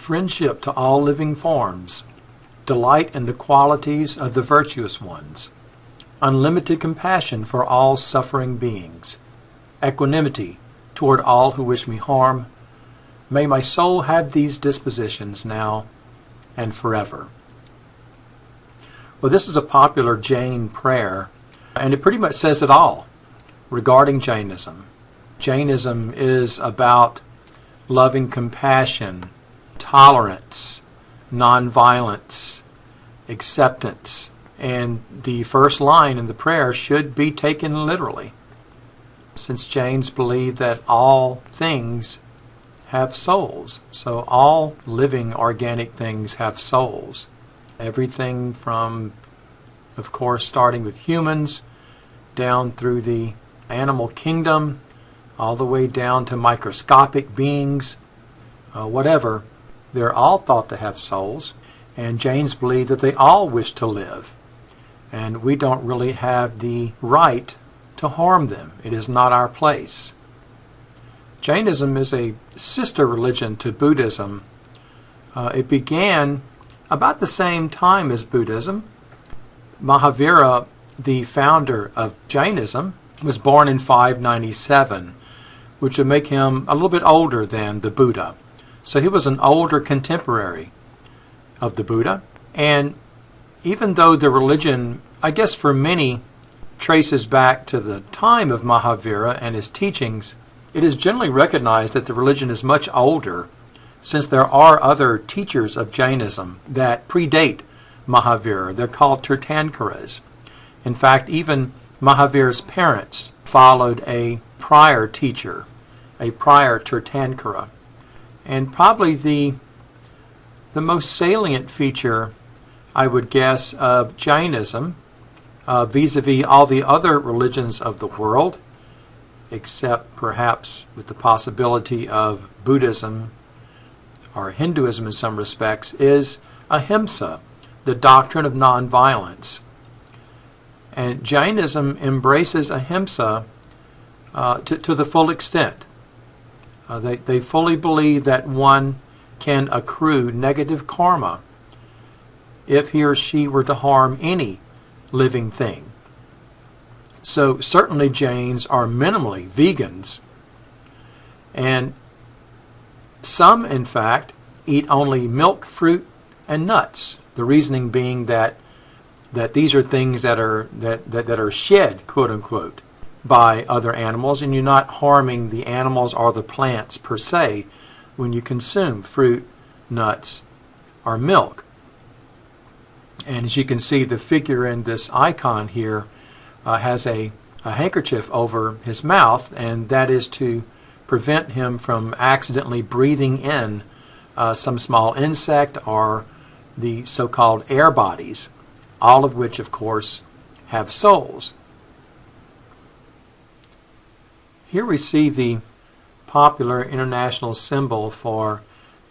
friendship to all living forms, delight in the qualities of the virtuous ones, unlimited compassion for all suffering beings, equanimity toward all who wish me harm. May my soul have these dispositions now and forever. Well, this is a popular Jain prayer, and it pretty much says it all regarding Jainism. Jainism is about loving compassion, tolerance, nonviolence, acceptance, and the first line in the prayer should be taken literally, since Jains believe that all things have souls. So all living organic things have souls. Everything from, of course, starting with humans, down through the animal kingdom, all the way down to microscopic beings, whatever, they're all thought to have souls. And Jains believe that they all wish to live. And we don't really have the right to harm them. It is not our place. Jainism is a sister religion to Buddhism. It began about the same time as Buddhism. Mahavira, the founder of Jainism, was born in 597, which would make him a little bit older than the Buddha. So he was an older contemporary of the Buddha. And even though the religion, I guess for many, traces back to the time of Mahavira and his teachings, it is generally recognized that the religion is much older, since there are other teachers of Jainism that predate Mahavira. They're called Tirthankaras. In fact, even Mahavira's parents followed a prior teacher, a prior Tirthankara. And probably the most salient feature, I would guess, of Jainism, vis-a-vis all the other religions of the world, except perhaps with the possibility of Buddhism or Hinduism in some respects, is ahimsa, the doctrine of nonviolence. And Jainism embraces ahimsa to the full extent. They fully believe that one can accrue negative karma if he or she were to harm any living thing. So certainly Jains are minimally vegans, and some, in fact, eat only milk, fruit, and nuts. The reasoning being that these are things that are shed, quote unquote, by other animals, and you're not harming the animals or the plants per se when you consume fruit, nuts, or milk. And as you can see, the figure in this icon here has a handkerchief over his mouth, and that is to prevent him from accidentally breathing in some small insect or the so-called air bodies, all of which, of course, have souls. Here we see the popular international symbol for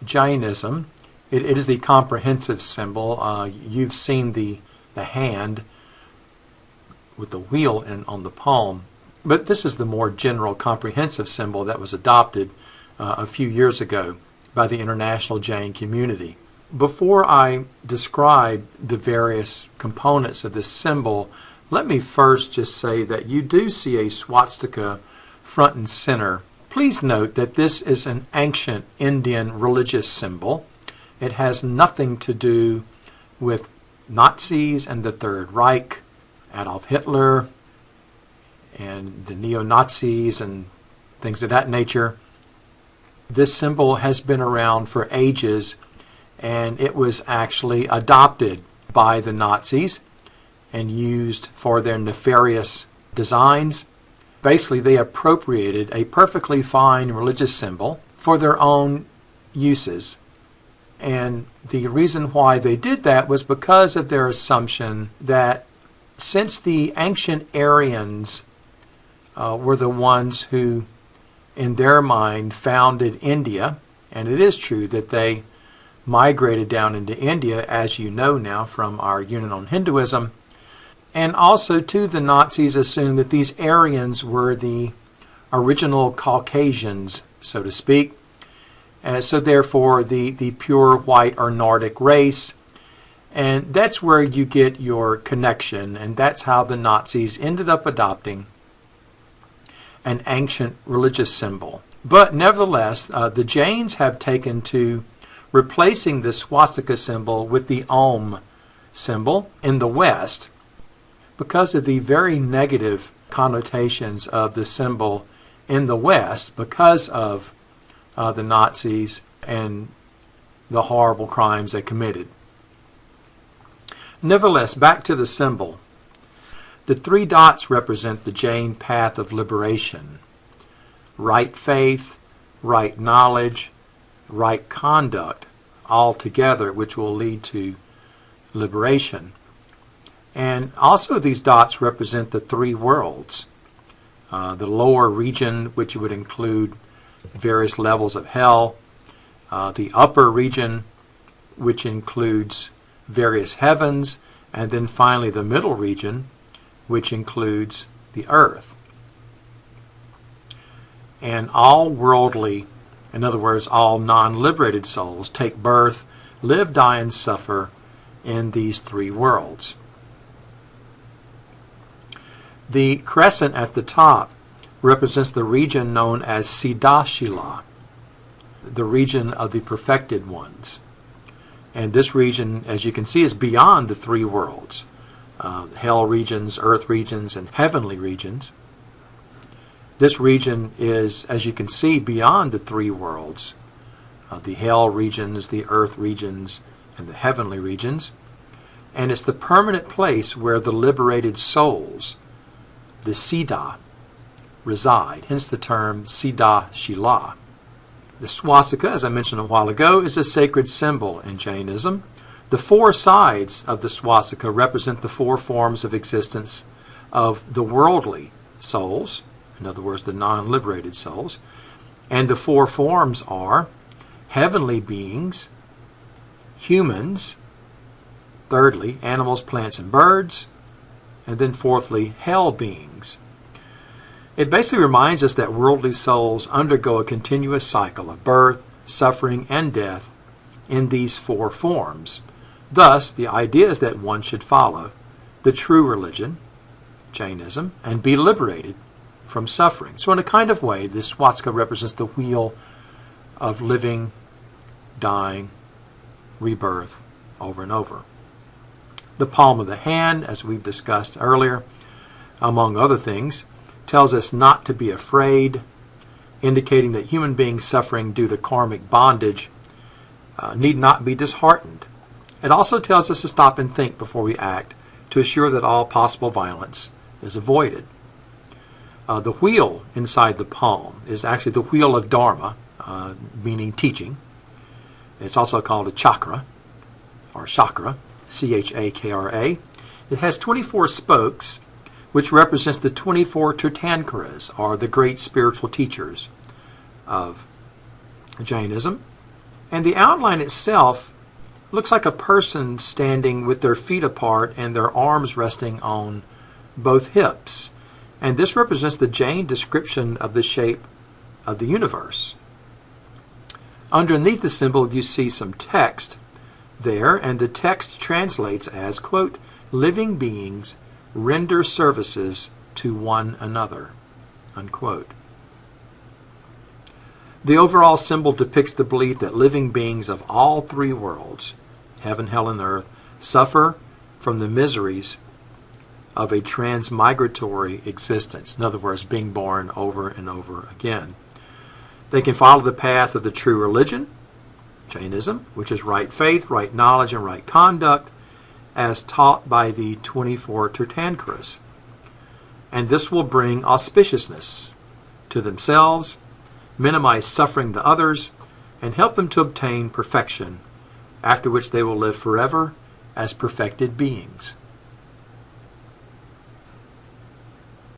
Jainism. It is the comprehensive symbol. You've seen the hand with the wheel on the palm. But this is the more general comprehensive symbol that was adopted a few years ago by the international Jain community. Before I describe the various components of this symbol, let me first just say that you do see a swastika front and center. Please note that this is an ancient Indian religious symbol. It has nothing to do with Nazis and the Third Reich, Adolf Hitler, and the neo-Nazis and things of that nature. This symbol has been around for ages, and it was actually adopted by the Nazis and used for their nefarious designs. Basically, they appropriated a perfectly fine religious symbol for their own uses. And the reason why they did that was because of their assumption that since the ancient Aryans were the ones who, in their mind, founded India, and it is true that they migrated down into India, as you know now from our unit on Hinduism, and also, too, the Nazis assumed that these Aryans were the original Caucasians, so to speak, So therefore, the pure white or Nordic race. And that's where you get your connection, and that's how the Nazis ended up adopting an ancient religious symbol. But nevertheless, the Jains have taken to replacing the swastika symbol with the Om symbol in the West because of the very negative connotations of the symbol in the West because of the Nazis and the horrible crimes they committed. Nevertheless, back to the symbol. The 3 dots represent the Jain path of liberation. Right faith, right knowledge, right conduct, all together, which will lead to liberation. And also these dots represent the 3 worlds. The lower region, which would include various levels of hell. The upper region, which includes various heavens, and then finally the middle region, which includes the earth. And all worldly, in other words, all non-liberated souls take birth, live, die, and suffer in these 3 worlds. The crescent at the top represents the region known as Siddhashila, the region of the perfected ones. And this region, as you can see, is beyond the 3 worlds. Hell regions, earth regions, and heavenly regions. This region is, as you can see, beyond the 3 worlds. The hell regions, the earth regions, and the heavenly regions. And it's the permanent place where the liberated souls, the Siddha, reside. Hence the term Siddhashila. The swastika, as I mentioned a while ago, is a sacred symbol in Jainism. The 4 sides of the swastika represent the 4 forms of existence of the worldly souls, in other words, the non-liberated souls. And the 4 forms are heavenly beings, humans, thirdly, animals, plants, and birds, and then fourthly, hell beings. It basically reminds us that worldly souls undergo a continuous cycle of birth, suffering, and death in these 4 forms. Thus, the idea is that one should follow the true religion, Jainism, and be liberated from suffering. So in a kind of way, this swastika represents the wheel of living, dying, rebirth over and over. The palm of the hand, as we've discussed earlier, among other things, tells us not to be afraid, indicating that human beings suffering due to karmic bondage need not be disheartened. It also tells us to stop and think before we act, to assure that all possible violence is avoided. The wheel inside the palm is actually the wheel of Dharma, meaning teaching. It's also called a chakra, or chakra, C-H-A-K-R-A. It has 24 spokes, which represents the 24 Tirthankaras, or the great spiritual teachers of Jainism. And the outline itself looks like a person standing with their feet apart and their arms resting on both hips. And this represents the Jain description of the shape of the universe. Underneath the symbol you see some text there, and the text translates as, quote, living beings render services to one another, unquote. The overall symbol depicts the belief that living beings of all 3 worlds, heaven, hell, and earth, suffer from the miseries of a transmigratory existence. In other words, being born over and over again. They can follow the path of the true religion, Jainism, which is right faith, right knowledge, and right conduct, as taught by the 24 Tirthankaras. And this will bring auspiciousness to themselves, minimize suffering to others, and help them to obtain perfection, after which they will live forever as perfected beings.